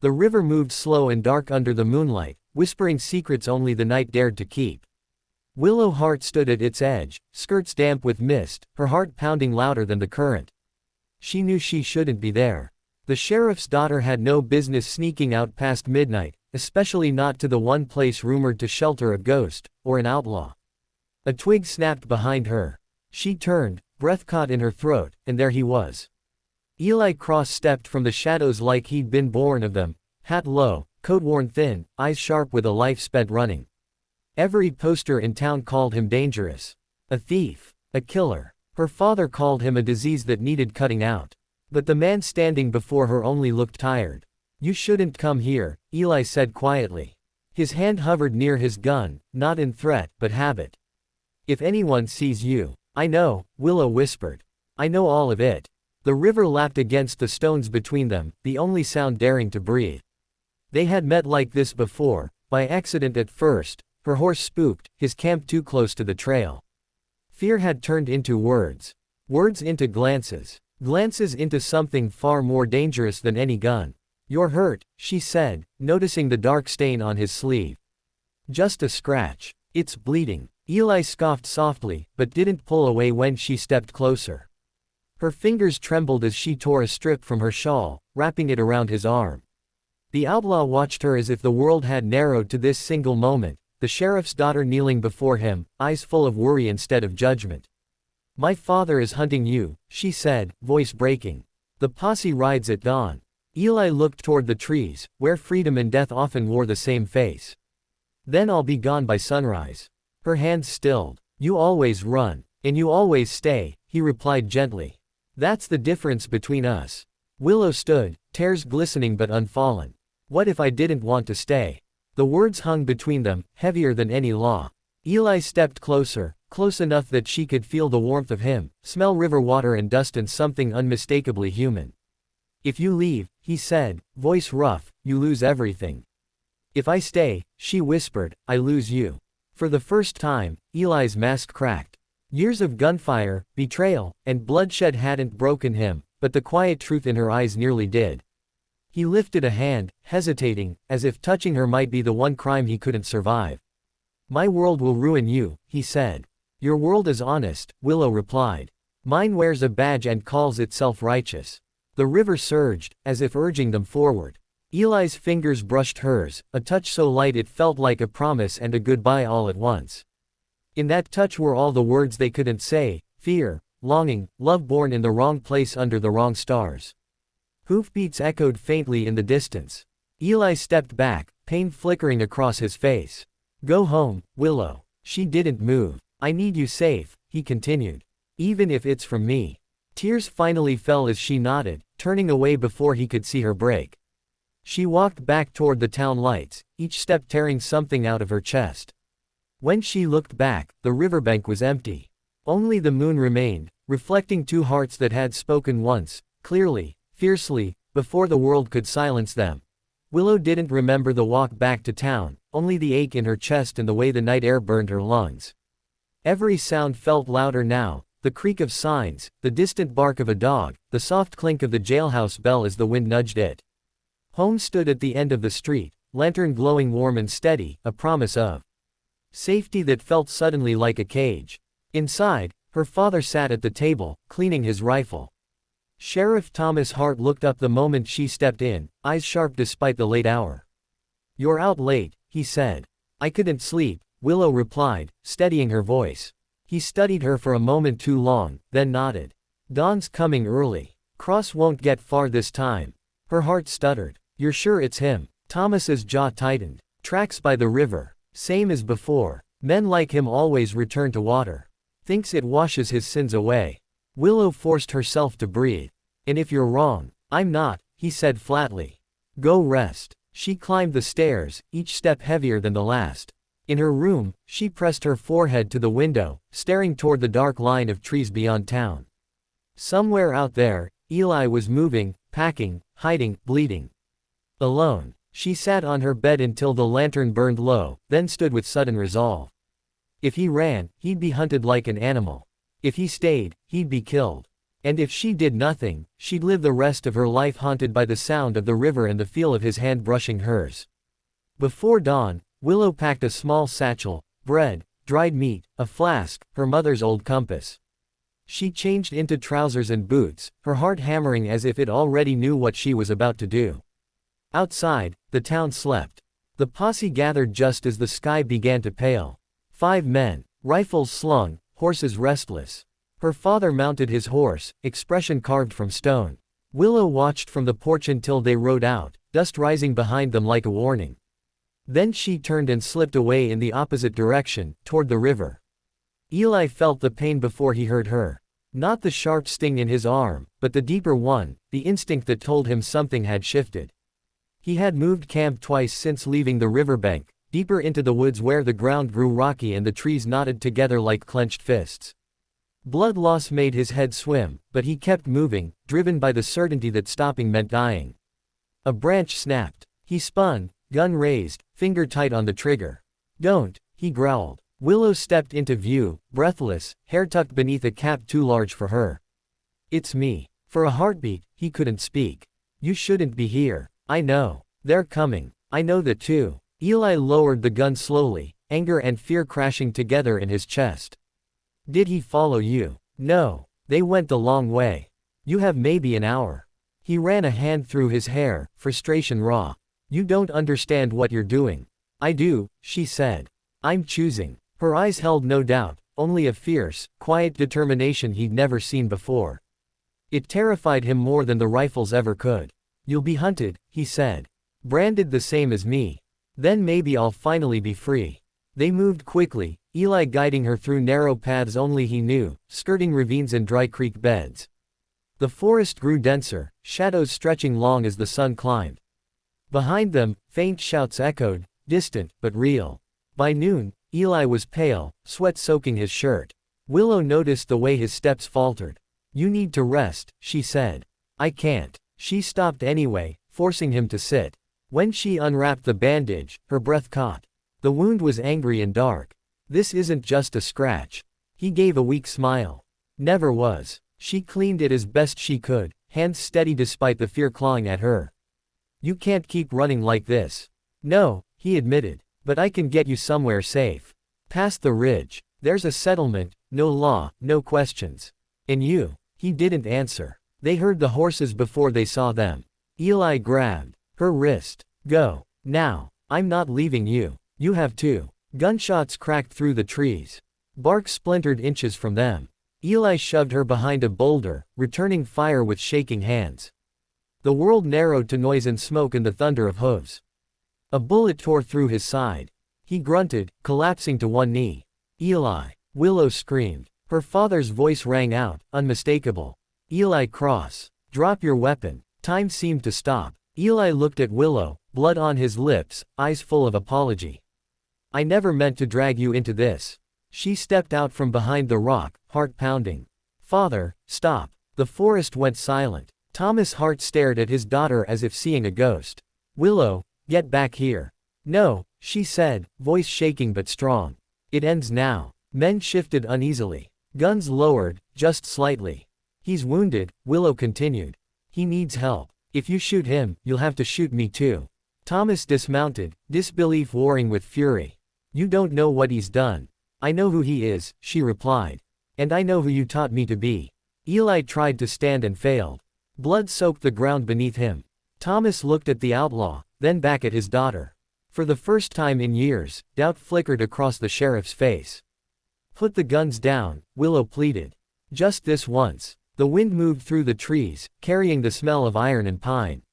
The river moved slow and dark under the moonlight, whispering secrets only the night dared to keep. Willow Heart stood at its edge, skirts damp with mist, her heart pounding louder than the current. She knew she shouldn't be there. The sheriff's daughter had no business sneaking out past midnight, especially not to the one place rumored to shelter a ghost, or an outlaw. A twig snapped behind her. She turned, breath caught in her throat, and there he was. Eli cross-stepped from the shadows like he'd been born of them, hat low, coat worn thin, eyes sharp with a life spent running. Every poster in town called him dangerous. A thief. A killer. Her father called him a disease that needed cutting out. But the man standing before her only looked tired. "You shouldn't come here," Eli said quietly. His hand hovered near his gun, not in threat, but habit. "If anyone sees you." "I know," Willow whispered. "I know all of it." The river lapped against the stones between them, the only sound daring to breathe. They had met like this before, by accident at first, her horse spooked, his camp too close to the trail. Fear had turned into words. Words into glances. Glances into something far more dangerous than any gun. "You're hurt," she said, noticing the dark stain on his sleeve. "Just a scratch." "It's bleeding." Eli scoffed softly, but didn't pull away when she stepped closer. Her fingers trembled as she tore a strip from her shawl, wrapping it around his arm. The outlaw watched her as if the world had narrowed to this single moment, the sheriff's daughter kneeling before him, eyes full of worry instead of judgment. "My father is hunting you," she said, voice breaking. "The posse rides at dawn." Eli looked toward the trees, where freedom and death often wore the same face. "Then I'll be gone by sunrise." Her hands stilled. "You always run. And you always stay," he replied gently. "That's the difference between us." Willow stood, tears glistening but unfallen. "What if I didn't want to stay?" The words hung between them, heavier than any law. Eli stepped closer, close enough that she could feel the warmth of him, smell river water and dust and something unmistakably human. "If you leave," he said, voice rough, "you lose everything." "If I stay," she whispered, "I lose you." For the first time, Eli's mask cracked. Years of gunfire, betrayal, and bloodshed hadn't broken him, but the quiet truth in her eyes nearly did. He lifted a hand, hesitating, as if touching her might be the one crime he couldn't survive. "My world will ruin you," he said. "Your world is honest," Willow replied. "Mine wears a badge and calls itself righteous." The river surged, as if urging them forward. Eli's fingers brushed hers, a touch so light it felt like a promise and a goodbye all at once. In that touch were all the words they couldn't say: fear, longing, love born in the wrong place under the wrong stars. Hoofbeats echoed faintly in the distance. Eli stepped back, pain flickering across his face. "Go home, Willow." She didn't move. "I need you safe," he continued. "Even if it's from me." Tears finally fell as she nodded, turning away before he could see her break. She walked back toward the town lights, each step tearing something out of her chest. When she looked back, the riverbank was empty. Only the moon remained, reflecting two hearts that had spoken once, clearly, fiercely, before the world could silence them. Willow didn't remember the walk back to town, only the ache in her chest and the way the night air burned her lungs. Every sound felt louder now, the creak of signs, the distant bark of a dog, the soft clink of the jailhouse bell as the wind nudged it. Home stood at the end of the street, lantern glowing warm and steady, a promise of safety that felt suddenly like a cage. Inside, her father sat at the table, cleaning his rifle. Sheriff Thomas Hart looked up the moment she stepped in, eyes sharp despite the late hour. "You're out late," he said. "I couldn't sleep," Willow replied, steadying her voice. He studied her for a moment too long, then nodded. "Dawn's coming early. Cross won't get far this time." Her heart stuttered. "You're sure it's him?" Thomas's jaw tightened. "Tracks by the river. Same as before. Men like him always return to water. Thinks it washes his sins away." Willow forced herself to breathe. "And if you're wrong?" "I'm not," he said flatly. "Go rest." She climbed the stairs, each step heavier than the last. In her room, she pressed her forehead to the window, staring toward the dark line of trees beyond town. Somewhere out there, Eli was moving, packing, hiding, bleeding. Alone, she sat on her bed until the lantern burned low, then stood with sudden resolve. If he ran, he'd be hunted like an animal. If he stayed, he'd be killed. And if she did nothing, she'd live the rest of her life haunted by the sound of the river and the feel of his hand brushing hers. Before dawn, Willow packed a small satchel, bread, dried meat, a flask, her mother's old compass. She changed into trousers and boots, her heart hammering as if it already knew what she was about to do. Outside, the town slept. The posse gathered just as the sky began to pale. 5 men, rifles slung, horses restless. Her father mounted his horse, expression carved from stone. Willow watched from the porch until they rode out, dust rising behind them like a warning. Then she turned and slipped away in the opposite direction, toward the river. Eli felt the pain before he heard her. Not the sharp sting in his arm, but the deeper one, the instinct that told him something had shifted. He had moved camp twice since leaving the riverbank, deeper into the woods where the ground grew rocky and the trees knotted together like clenched fists. Blood loss made his head swim, but he kept moving, driven by the certainty that stopping meant dying. A branch snapped. He spun, gun raised, finger tight on the trigger. "Don't," he growled. Willow stepped into view, breathless, hair tucked beneath a cap too large for her. "It's me." For a heartbeat, he couldn't speak. "You shouldn't be here. I know. They're coming. I know that too." Eli lowered the gun slowly, anger and fear crashing together in his chest. "Did he follow you?" "No. They went the long way. You have maybe an hour." He ran a hand through his hair, frustration raw. "You don't understand what you're doing." "I do," she said. "I'm choosing." Her eyes held no doubt, only a fierce, quiet determination he'd never seen before. It terrified him more than the rifles ever could. "You'll be hunted," he said. "Branded the same as me. Then maybe I'll finally be free." They moved quickly, Eli guiding her through narrow paths only he knew, skirting ravines and dry creek beds. The forest grew denser, shadows stretching long as the sun climbed. Behind them, faint shouts echoed, distant, but real. By noon, Eli was pale, sweat soaking his shirt. Willow noticed the way his steps faltered. "You need to rest," she said. "I can't." She stopped anyway, forcing him to sit. When she unwrapped the bandage, her breath caught. The wound was angry and dark. "This isn't just a scratch." He gave a weak smile. "Never was." She cleaned it as best she could, hands steady despite the fear clawing at her. "You can't keep running like this." "No," he admitted. "But I can get you somewhere safe. Past the ridge. There's a settlement, no law, no questions." "And you?" He didn't answer. They heard the horses before they saw them. Eli grabbed her wrist. "Go. Now. I'm not leaving you. You have to." Gunshots cracked through the trees. Bark splintered inches from them. Eli shoved her behind a boulder, returning fire with shaking hands. The world narrowed to noise and smoke and the thunder of hooves. A bullet tore through his side. He grunted, collapsing to one knee. "Eli!" Willow screamed. Her father's voice rang out, unmistakable. "Eli Cross. Drop your weapon." Time seemed to stop. Eli looked at Willow, blood on his lips, eyes full of apology. "I never meant to drag you into this." She stepped out from behind the rock, heart pounding. "Father, stop." The forest went silent. Thomas Hart stared at his daughter as if seeing a ghost. "Willow, get back here." "No," she said, voice shaking but strong. "It ends now." Men shifted uneasily. Guns lowered, just slightly. "He's wounded," Willow continued. "He needs help. If you shoot him, you'll have to shoot me too." Thomas dismounted, disbelief warring with fury. "You don't know what he's done." "I know who he is," she replied. "And I know who you taught me to be." Eli tried to stand and failed. Blood soaked the ground beneath him. Thomas looked at the outlaw, then back at his daughter. For the first time in years, doubt flickered across the sheriff's face. "Put the guns down," Willow pleaded. "Just this once." The wind moved through the trees, carrying the smell of iron and pine.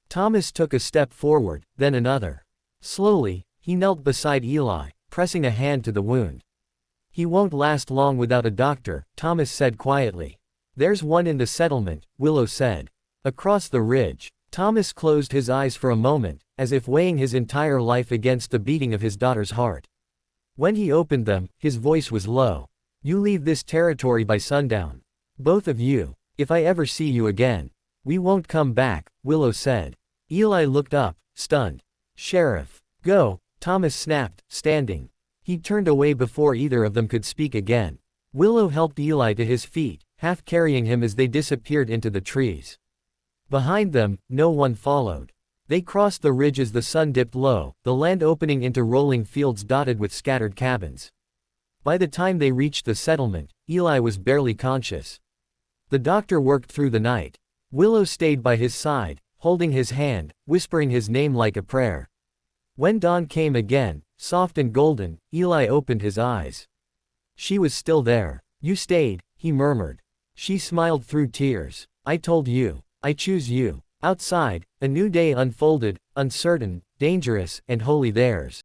Thomas took a step forward, then another. Slowly, he knelt beside Eli, pressing a hand to the wound. "He won't last long without a doctor," Thomas said quietly. "There's one in the settlement," Willow said. "Across the ridge." Thomas closed his eyes for a moment, as if weighing his entire life against the beating of his daughter's heart. When he opened them, his voice was low. "You leave this territory by sundown. Both of you. If I ever see you again." "We won't come back," Willow said. Eli looked up, stunned. "Sheriff." "Go," Thomas snapped, standing. He turned away before either of them could speak again. Willow helped Eli to his feet, half carrying him as they disappeared into the trees. Behind them, no one followed. They crossed the ridge as the sun dipped low, the land opening into rolling fields dotted with scattered cabins. By the time they reached the settlement, Eli was barely conscious. The doctor worked through the night. Willow stayed by his side, holding his hand, whispering his name like a prayer. When dawn came again, soft and golden, Eli opened his eyes. She was still there. "You stayed," he murmured. She smiled through tears. "I told you. I choose you." Outside, a new day unfolded, uncertain, dangerous, and wholly theirs.